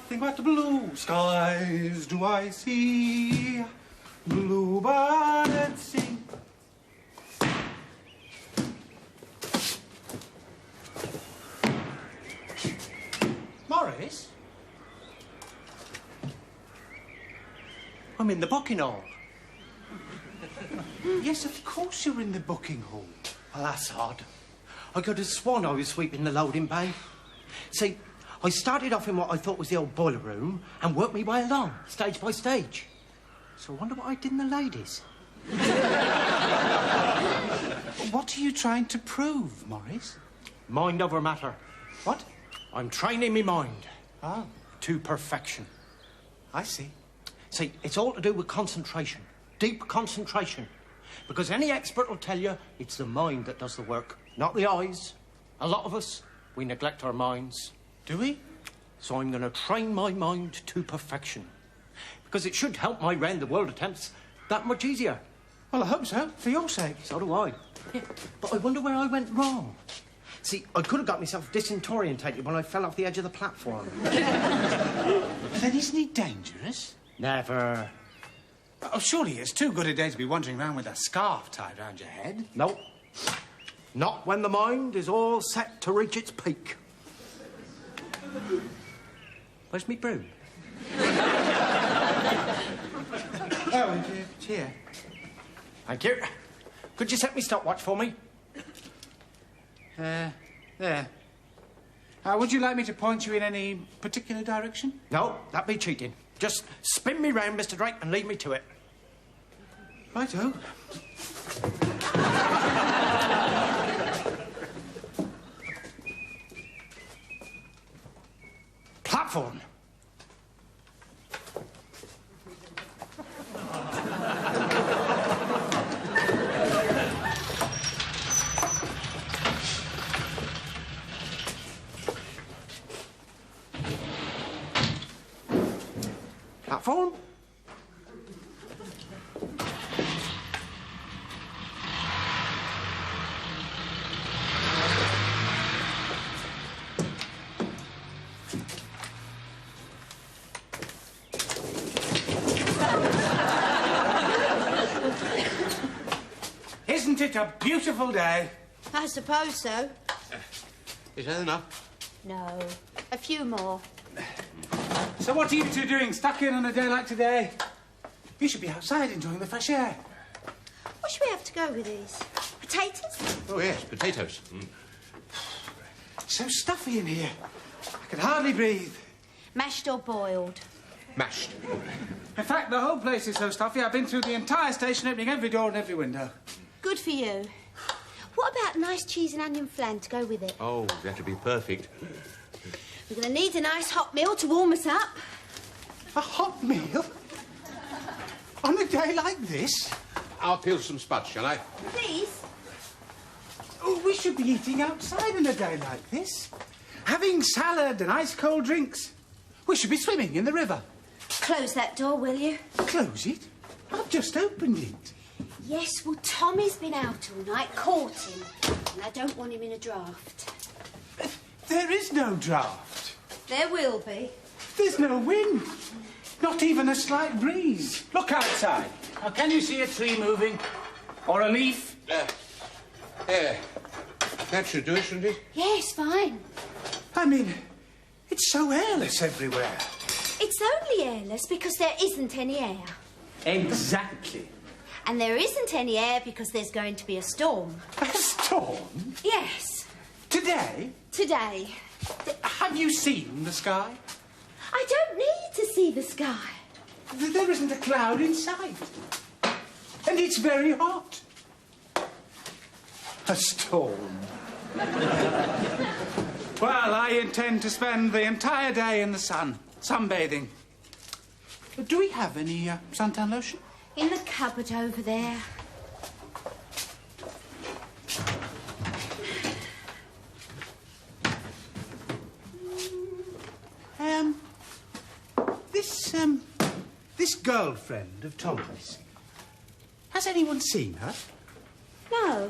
Nothing but blue skies do I see. Bluebirds sing. Morris? I'm in the booking hall. Yes, of course you're in the booking hall. Well, that's odd. I could have sworn I was sweeping the loading bay. See, I started off in what I thought was the old boiler room and worked my way along, stage by stage. So I wonder what I did in the ladies. What are you trying to prove, Morris? Mind over matter. What? I'm training me mind. Oh, To perfection. I see. See, it's all to do with concentration. Deep concentration. Because any expert will tell you it's the mind that does the work, not the eyes. A lot of us, we neglect our minds. Do we? So I'm going to train my mind to perfection. Because it should help my round-the-world attempts that much easier. Well, I hope so, for your sake. So do I. Yeah, but I wonder where I went wrong. See, I could have got myself disorientated when I fell off the edge of the platform. Then isn't he dangerous? Never. Oh, surely it's too good a day to be wandering around with a scarf tied round your head. No. Not when the mind is all set to reach its peak. Where's me broom? Oh, it's here. Thank you. Could you set me stopwatch for me? There. Would you like me to point you in any particular direction? No, that'd be cheating. Just spin me round, Mr. Drake, and lead me to it. Righto. Platform. Platform. Isn't it a beautiful day? I suppose so. Is that enough? No, a few more. So what are you two doing, stuck in on a day like today? You should be outside enjoying the fresh air. What should we have to go with these? Potatoes? Oh, yes, potatoes. So stuffy in here. I can hardly breathe. Mashed or boiled? Mashed. In fact, the whole place is so stuffy, I've been through the entire station, opening every door and every window. Good for you. What about a nice cheese and onion flan to go with it? Oh, that'd be perfect. We're going to need a nice hot meal to warm us up. A hot meal? On a day like this? I'll peel some spuds, shall I? Please? Oh, we should be eating outside on a day like this. Having salad and ice-cold drinks. We should be swimming in the river. Close that door, will you? Close it? I've just opened it. Yes, well, Tommy's been out all night courting, and I don't want him in a draught. There is no draught. There will be. There's no wind. Not even a slight breeze. Look outside. Now, can you see a tree moving? Or a leaf? There. That should do it, shouldn't it? Yes, fine. I mean, it's so airless everywhere. It's only airless because there isn't any air. Exactly. And there isn't any air because there's going to be a storm. A storm? Yes. Today? Today. Have you seen the sky? I don't need to see the sky. There isn't a cloud in sight. And it's very hot. A storm. Well, I intend to spend the entire day in the sun, sunbathing. Do we have any suntan lotion? In the cupboard over there. This girlfriend of Tommy's, has anyone seen her? No.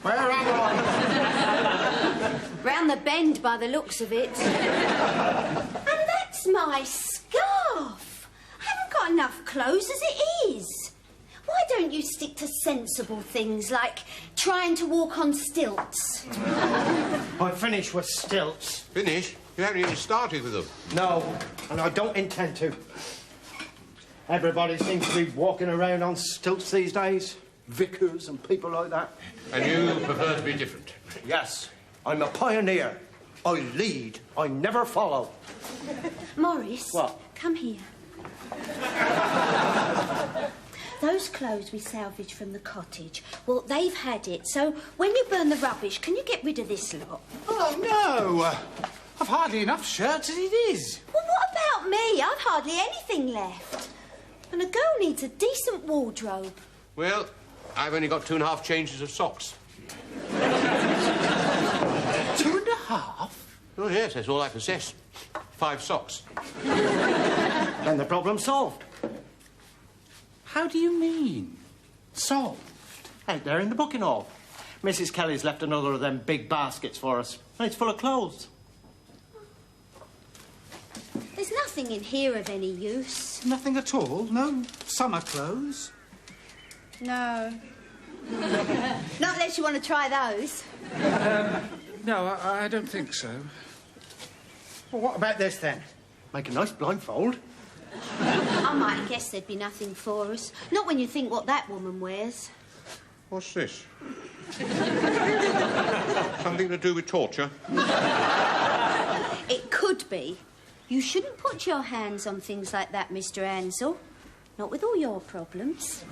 Where am I? Round the bend by the looks of it. And that's my scarf. I haven't got enough clothes as it is. Why don't you stick to sensible things like trying to walk on stilts? I finished with stilts. Finish? You haven't even started with them. No, and I don't intend to. Everybody seems to be walking around on stilts these days. Vicars and people like that. And you prefer to be different? Yes, I'm a pioneer. I lead, I never follow. Morris. What? Come here. Those clothes we salvaged from the cottage, well, they've had it, so when you burn the rubbish, can you get rid of this lot? Oh, no. I've hardly enough shirts as it is. Well, what about me? I've hardly anything left. And a girl needs a decent wardrobe. Well, I've only got 2.5 changes of socks. 2.5? Oh, yes, that's all I possess. 5 socks. Then the problem's solved. How do you mean? Solved? Out there in the booking hall. Mrs. Kelly's left another of them big baskets for us. And it's full of clothes. There's nothing in here of any use. Nothing at all? No summer clothes? No. Not unless you want to try those. No, I don't think so. Well, what about this, then? Make a nice blindfold. I might guess there'd be nothing for us. Not when you think what that woman wears. What's this? Something to do with torture? It could be. You shouldn't put your hands on things like that, Mr. Ansell. Not with all your problems.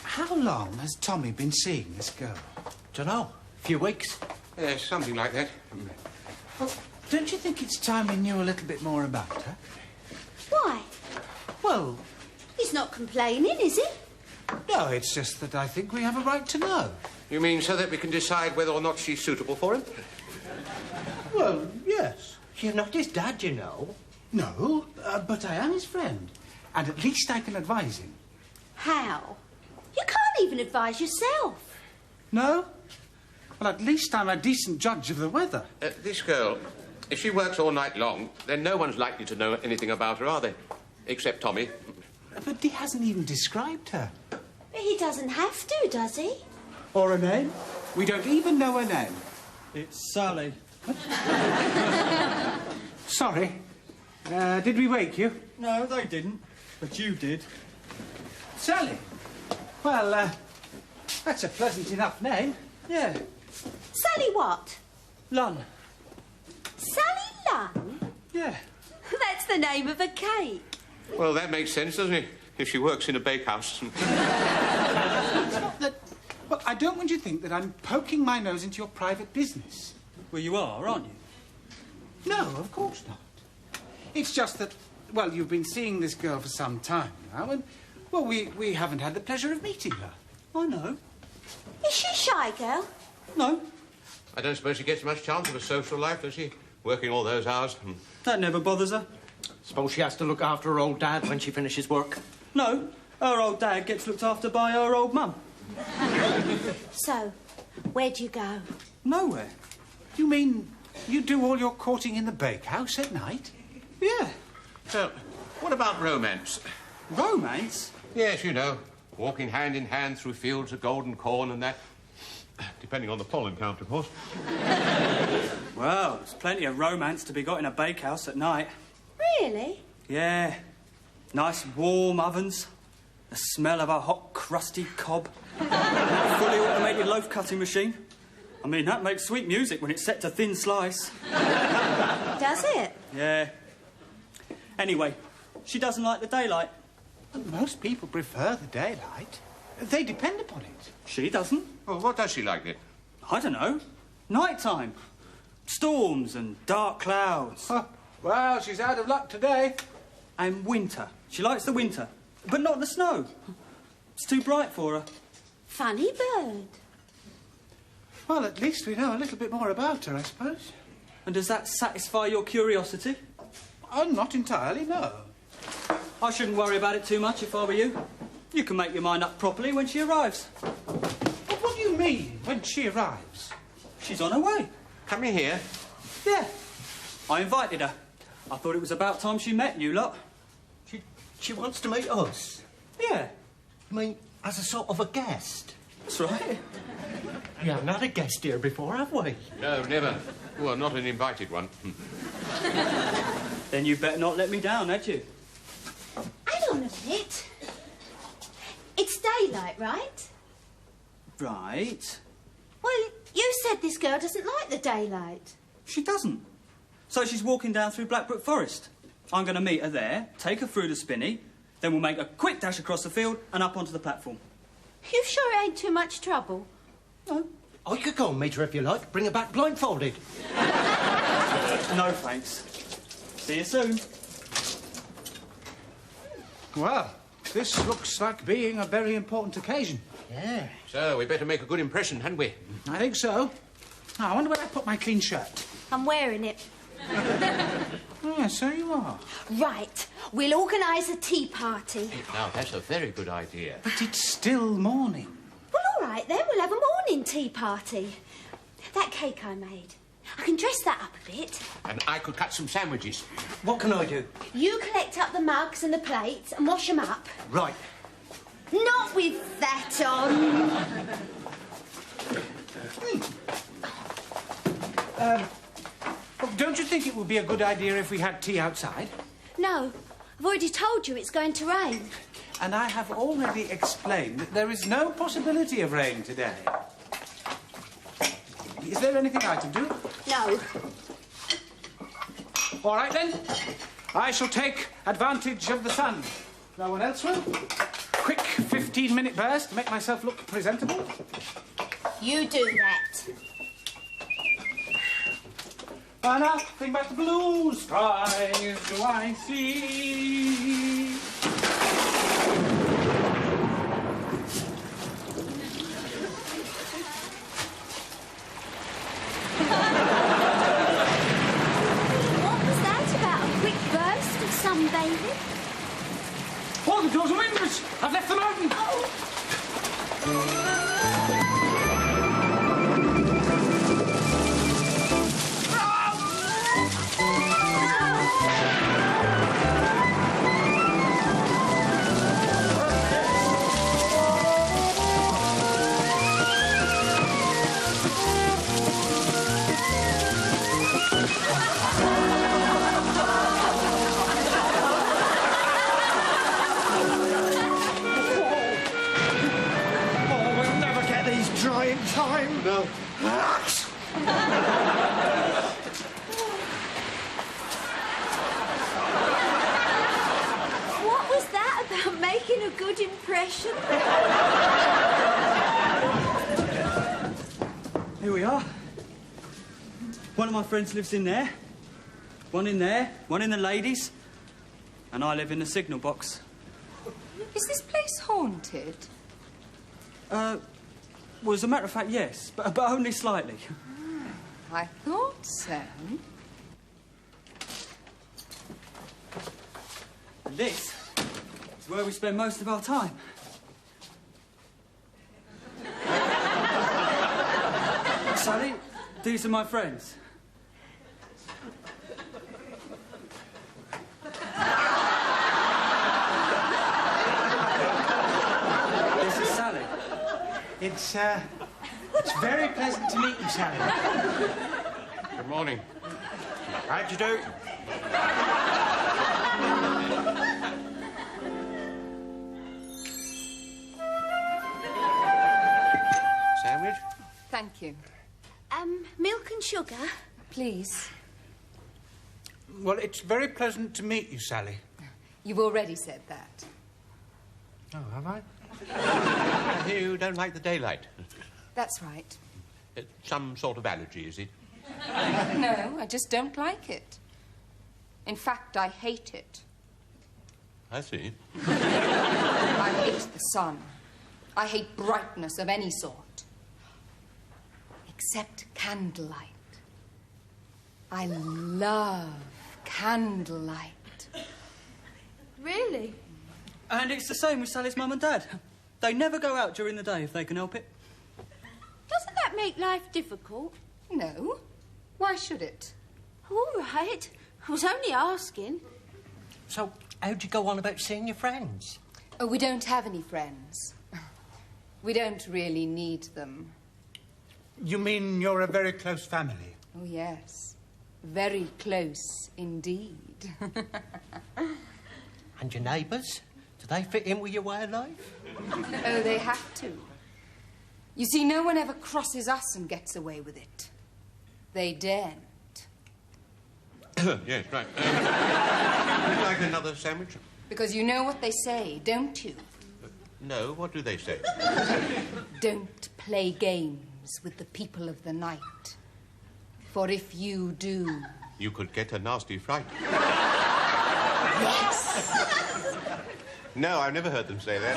How long has Tommy been seeing this girl? Dunno. A few weeks. Yes, something like that. Well, don't you think it's time we knew a little bit more about her? Why? Well, He's not complaining, is he? no, it's just that I think we have a right to know. You mean so that we can decide whether or not she's suitable for him? Well, yes. You're not his dad, you know. No, but I am his friend. And at least I can advise him. How? You can't even advise yourself. No? Well, at least I'm a decent judge of the weather. This girl, if she works all night long, then no one's likely to know anything about her, are they? Except Tommy. But he hasn't even described her. But he doesn't have to, does he? Or her name. We don't even know her name. It's Sally. Sorry. Did we wake you? No, they didn't. But you did. Sally? Well, that's a pleasant enough name. Yeah. Sally what? Lunn. Sally Lunn? Yeah. That's the name of a cake. Well, that makes sense, doesn't it? If she works in a bakehouse. Well, I don't want you to think that I'm poking my nose into your private business. Well, you are, aren't you? No, of course not. It's just that, well, you've been seeing this girl for some time now, and, well, we haven't had the pleasure of meeting her. I know. Is she a shy girl? No, I don't suppose she gets much chance of a social life, does she? Working all those hours. that never bothers her. Suppose she has to look after her old dad when she finishes work. No, her old dad gets looked after by her old mum. So, where'd you go? Nowhere. You mean you do all your courting in the bakehouse at night? Yeah. So, what about romance? Romance? Yes, you know, walking hand in hand through fields of golden corn and that. Depending on the pollen count, of course. Well, there's plenty of romance to be got in a bakehouse at night. Really? Yeah. Nice warm ovens. The smell of a hot, crusty cob. Fully automated loaf cutting machine. I mean, that makes sweet music when it's set to thin slice. Does it? Yeah. Anyway, she doesn't like the daylight. Most people prefer the daylight. They depend upon it. She doesn't. Well, what does she like then? I don't know. Nighttime. Storms and dark clouds. Oh, well, she's out of luck today. And winter. She likes the winter. But not the snow. It's too bright for her. Funny bird. Well, at least we know a little bit more about her, I suppose. And does that satisfy your curiosity? Not entirely, no. I shouldn't worry about it too much if I were you. You can make your mind up properly when she arrives. But what do you mean, when she arrives? She's on her way. Coming here? Yeah. I invited her. I thought it was about time she met you lot. She wants to meet us. Yeah. I mean, as a sort of a guest. That's right. We haven't had a guest here before, have we? No, never. Well, not an invited one. Then you better not let me down, had you? Hang on a minute. It's daylight, right? Right. Well, you said this girl doesn't like the daylight. She doesn't. So she's walking down through Blackbrook Forest. I'm going to meet her there, take her through the spinney, then we'll make a quick dash across the field and up onto the platform. You sure it ain't too much trouble? No. I could go and meet her if you like. Bring her back blindfolded. No, thanks. See you soon. Well, this looks like being a very important occasion. Yeah. So, we better make a good impression, hadn't we? I think so. Now, I wonder where I put my clean shirt. I'm wearing it. Yeah, so you are. Right. We'll organise a tea party. Now, that's a very good idea. But it's still morning. Well, all right then. We'll have a morning tea party. That cake I made. I can dress that up a bit. And I could cut some sandwiches. What can I do? You collect up the mugs and the plates and wash them up. Right. Not with that on. Don't you think it would be a good idea if we had tea outside? No. I've already told you it's going to rain. And I have already explained that there is no possibility of rain today. Is there anything I can do? No. All right, then. I shall take advantage of the sun. No one else will? Quick 15-minute burst to make myself look presentable. You do that. And nothing but the blue skies do I see. What was that about a quick burst of sunbathing? Oh, the doors and windows! I've left them open! Time. No. What was that about making a good impression? Here we are. One of my friends lives in there. One in there. One in the ladies. And I live in the signal box. Is this place haunted? Well, as a matter of fact, yes, but only slightly. I thought so. And this is where we spend most of our time. Sally, these are my friends. This is Sally. It's very pleasant to meet you, Sally. Good morning. How'd you do? Sandwich? Thank you. Milk and sugar? Please. Well, it's very pleasant to meet you, Sally. You've already said that. Oh, have I? I hear you don't like the daylight. That's right. Some sort of allergy, is it? No, I just don't like it. In fact, I hate it. I see. I hate the sun. I hate brightness of any sort. Except candlelight. I love Candlelight. Really? And it's the same with Sally's mum and dad. They never go out during the day if they can help it. Doesn't that make life difficult? No. Why should it? All right. I was only asking. So, how'd you go on about seeing your friends? Oh, we don't have any friends. We don't really need them. You mean you're a very close family? Oh, yes. Very close indeed. And your neighbours? Do they fit in with your way of life? Oh, they have to. You see, no one ever crosses us and gets away with it. They daren't. Yes, right. Would you like another sandwich? Because you know what they say, don't you? No, what do they say? Don't play games with the people of the night. For if you do... You could get a nasty fright. Yes! No, I've never heard them say that.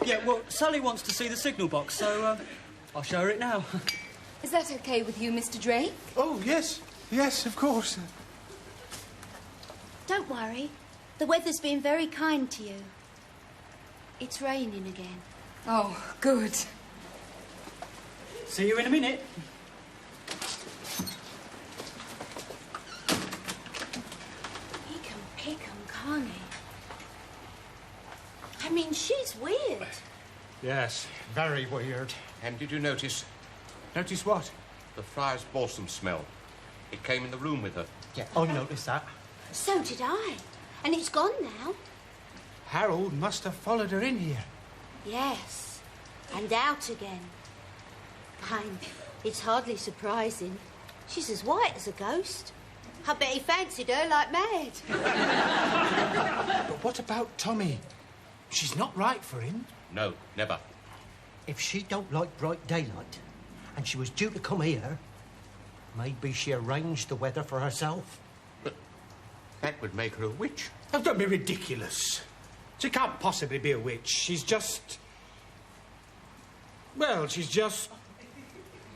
Yeah, well, Sally wants to see the signal box, so I'll show her it now. Is that okay with you, Mr. Drake? Oh, yes. Yes, of course. Don't worry. The weather's been very kind to you. It's raining again. Oh, good. See you in a minute. He can pick 'em, can't he? I mean, she's weird. Yes, very weird. And did you notice Notice what? the friar's balsam smell? It came in the room with her. Yeah, I noticed that. So did I. And it's gone now. Harold must have followed her in here. Yes. And out again. Fine. It's hardly surprising. She's as white as a ghost. I bet he fancied her like mad. But what about Tommy? She's not right for him. No, never. If she don't like bright daylight, and she was due to come here, maybe she arranged the weather for herself. But that would make her a witch. Oh, don't be ridiculous. She can't possibly be a witch. She's just... Well, she's just...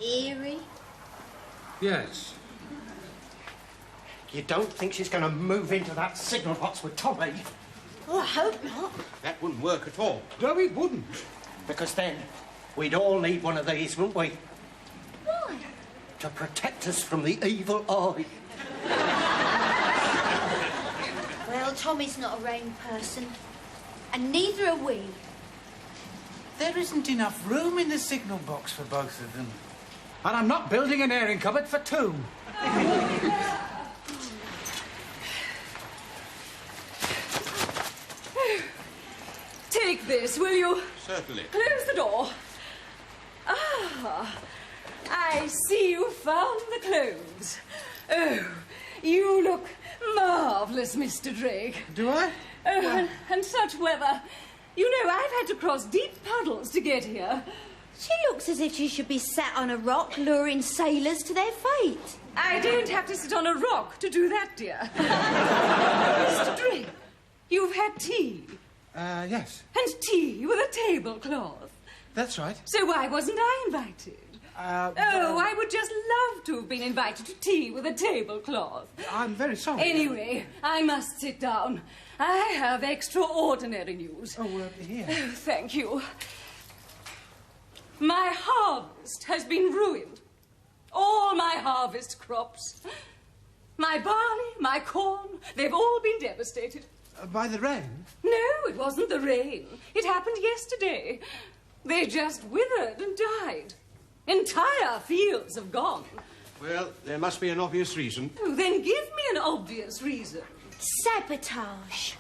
Eerie. Yes. You don't think she's going to move into that signal box with Tommy? Oh, I hope not. That wouldn't work at all. No, it wouldn't. Because then we'd all need one of these, wouldn't we? Why? To protect us from the evil eye. Well, Tommy's not a rain person. And neither are we. There isn't enough room in the signal box for both of them. And I'm not building an airing cupboard for two. Take this, will you? Certainly. Close the door. Ah, I see you found the clothes. Oh, you look marvellous, Mr. Drake. Do I? Oh, and such weather. You know, I've had to cross deep puddles to get here. She looks as if she should be sat on a rock luring sailors to their fate. I don't have to sit on a rock to do that, dear. Mr. Drake, you've had tea. Yes. And tea with a tablecloth. That's right. So why wasn't I invited? Well, I would just love to have been invited to tea with a tablecloth. I'm very sorry. Anyway, I must sit down. I have extraordinary news. Oh, here. Oh, thank you. My harvest has been ruined. All my harvest crops. My barley, my corn, they've all been devastated. By the rain? No, it wasn't the rain. It happened yesterday. They just withered and died. Entire fields have gone. Well, there must be an obvious reason. Oh, then give me an obvious reason. Sabotage.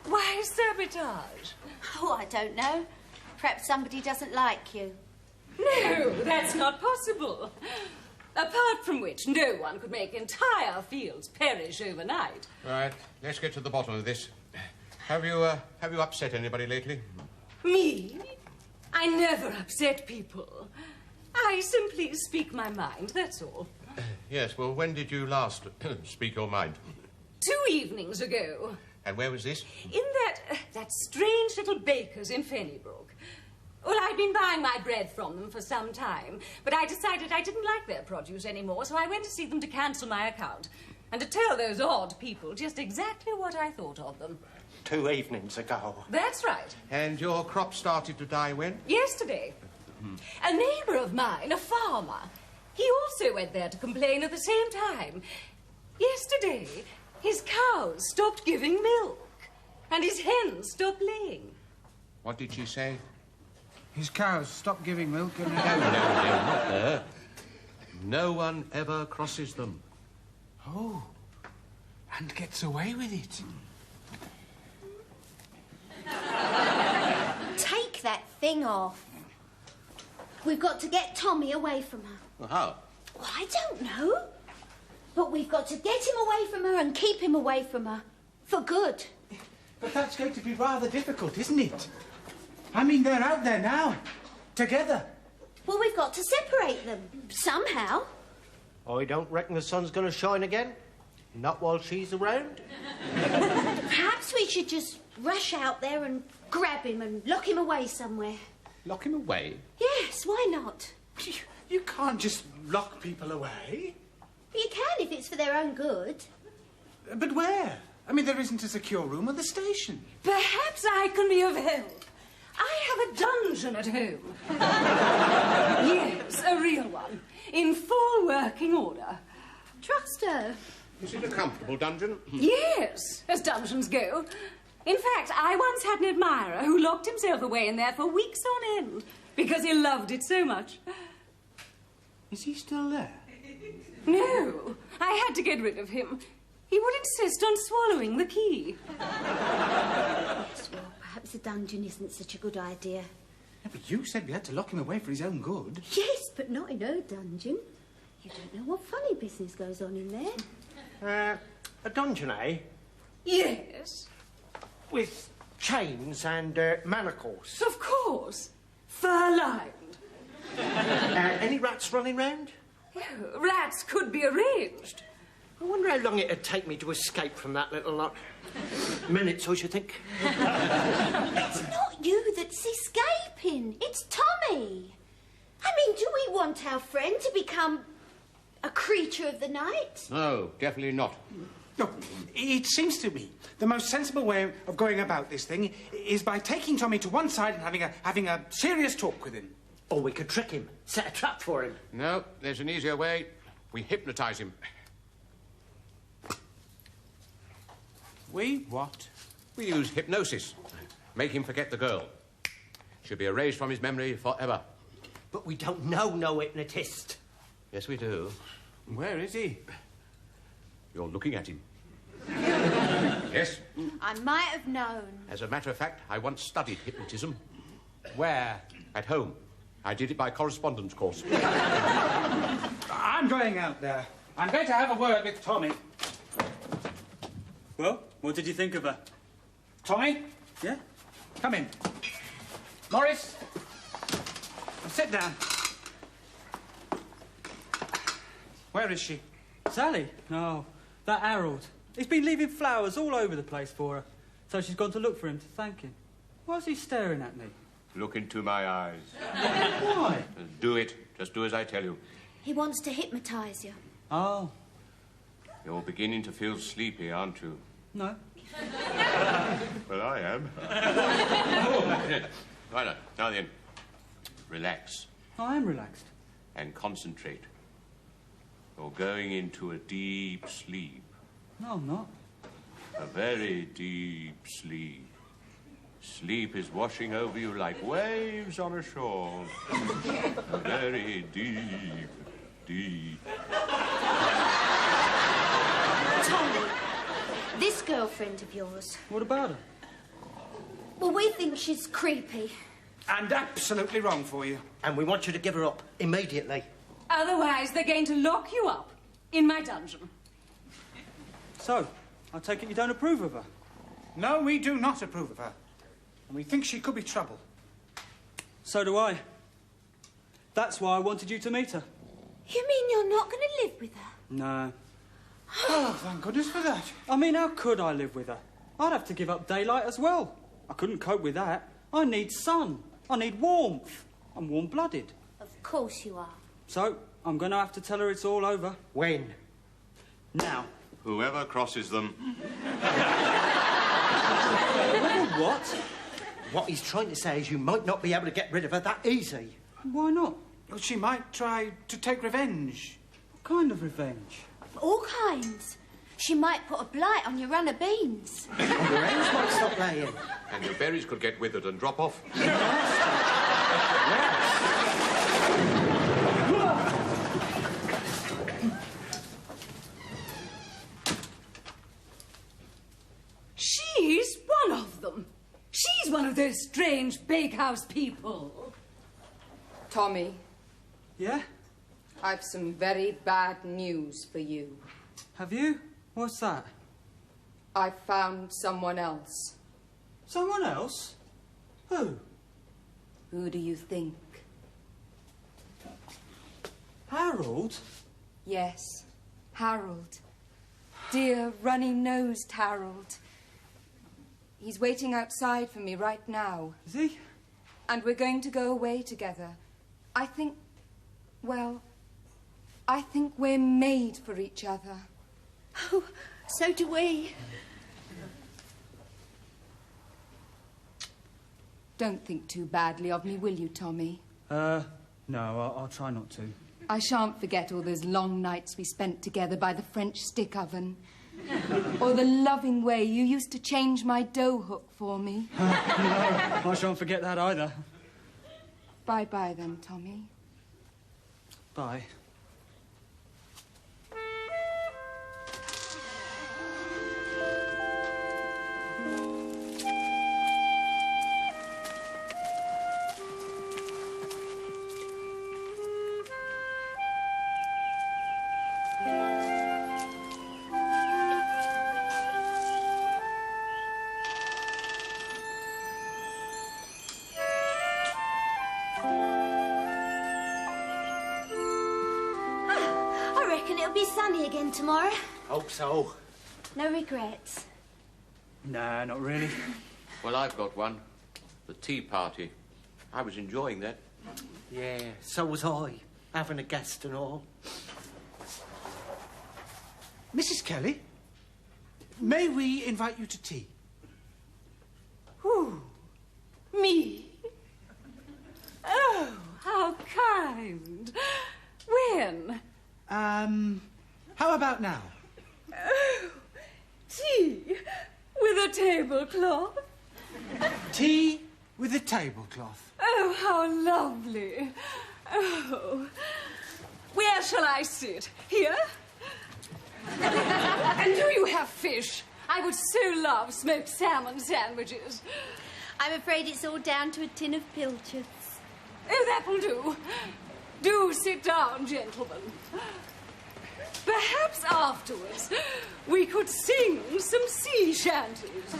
Why sabotage? Oh, I don't know. Perhaps somebody doesn't like you. No, that's not possible. Apart from which, no one could make entire fields perish overnight. Right, let's get to the bottom of this. Have you upset anybody lately? Me? I never upset people. I simply speak my mind, that's all. Yes, well, when did you last speak your mind? 2 evenings ago. And where was this? In that strange little baker's in Fennybrook. Well, I'd been buying my bread from them for some time, but I decided I didn't like their produce anymore, so I went to see them to cancel my account and to tell those odd people just exactly what I thought of them. 2 evenings ago. That's right. And your crop started to die when? Yesterday. A neighbour of mine, a farmer, he also went there to complain at the same time. Yesterday, his cows stopped giving milk and his hens stopped laying. What did she say? His cows stopped giving milk and... No, not there. No one ever crosses them. Oh, and gets away with it. Take that thing off. We've got to get Tommy away from her. Well, how? Well, I don't know. But we've got to get him away from her and keep him away from her. For good. But that's going to be rather difficult, isn't it? I mean, they're out there now. Together. Well, we've got to separate them. Somehow. I don't reckon the sun's going to shine again. Not while she's around. Perhaps we should just rush out there and grab him and lock him away somewhere. Lock him away? Yes, why not? You can't just lock people away. You can if it's for their own good. But where? I mean, there isn't a secure room at the station. Perhaps I can be of help. I have a dungeon at home. Yes, a real one, in full working order. Trust her. Is it a comfortable dungeon? Yes, as dungeons go. In fact, I once had an admirer who locked himself away in there for weeks on end because he loved it so much. Is he still there? No, I had to get rid of him. He would insist on swallowing the key. Yes, well, perhaps a dungeon isn't such a good idea. Yeah, but you said we had to lock him away for his own good. Yes, but not in her dungeon. You don't know what funny business goes on in there. A dungeon, eh? Yes, With chains and manacles. of course. Fur-lined. Any rats running round? Oh, rats could be arranged. I wonder how long it'd take me to escape from that little lot. Minutes, I should think. It's not you that's escaping. It's Tommy. I mean, do we want our friend to become a creature of the night? No, definitely not. No, it seems to me the most sensible way of going about this thing is by taking Tommy to one side and having a serious talk with him. Or we could trick him, set a trap for him. No, there's an easier way. We hypnotise him. We what? We use hypnosis. Make him forget the girl. She'll be erased from his memory forever. But we don't know no hypnotist. Yes, we do. Where is he? You're looking at him. Yes. I might have known. As a matter of fact, I once studied hypnotism. Where? At home. I did it by correspondence course. I'm going out there. I'm going to have a word with Tommy. Well, what did you think of her? Tommy, Yeah? come in. Morris, sit down. Where is she? Sally? No, that Harold. He's been leaving flowers all over the place for her. So she's gone to look for him to thank him. Why's he staring at me? Look into my eyes. Why? Do it. Just do as I tell you. He wants to hypnotise you. Oh, You're beginning to feel sleepy, aren't you? no. Well, I am. Right, now then, relax I am relaxed. and concentrate. You're going into a deep sleep. No, I'm not. A very deep sleep. Sleep is washing over you like waves on a shore. A very deep, deep. Tommy, this girlfriend of yours, What about her? well, we think she's creepy. And absolutely wrong for you. And we want you to give her up immediately. Otherwise, they're going to lock you up in my dungeon. So, I take it you don't approve of her? No, we do not approve of her. And we think she could be trouble. So do I. That's why I wanted you to meet her. You mean you're not going to live with her? No. Oh, thank goodness for that. I mean, how could I live with her? I'd have to give up daylight as well. I couldn't cope with that. I need sun. I need warmth. I'm warm-blooded. Of course you are. So, I'm going to have to tell her it's all over. When? Now. Whoever crosses them. What? What he's trying to say is you might not be able to get rid of her that easy. Why not? Well, she might try to take revenge. What kind of revenge? All kinds. She might put a blight on your run of beans. And your hens might stop laying. And your berries could get withered and drop off. She's one of them. She's one of those strange bakehouse people. Tommy, Yeah? I've some very bad news for you. Have you? What's that? I found someone else. Someone else? Who? Who do you think? Harold? Yes, Harold. Dear, runny-nosed Harold. He's waiting outside for me right now. Is he? And we're going to go away together. I think we're made for each other. Oh, so do we. Don't think too badly of me, will you, Tommy? No, I'll try not to. I shan't forget all those long nights we spent together by the French stick oven. Or the loving way you used to change my dough hook for me. No, I shan't forget that either. Bye-bye then, Tommy. Bye. I reckon it'll be sunny again tomorrow. Hope so. No regrets. Nah, not really. Well, I've got one. The tea party. I was enjoying that. Yeah, so was I. Having a guest and all. Mrs. Kelly, may we invite you to tea? Who? Me? Oh, how kind. When? How about now? Oh, tea with a tablecloth. Tea with a tablecloth. Oh, how lovely. Oh, where shall I sit? Here? And do you have fish? I would so love smoked salmon sandwiches. I'm afraid it's all down to a tin of pilchards. Oh, that will do. Do sit down, gentlemen. Perhaps afterwards we could sing some sea shanties.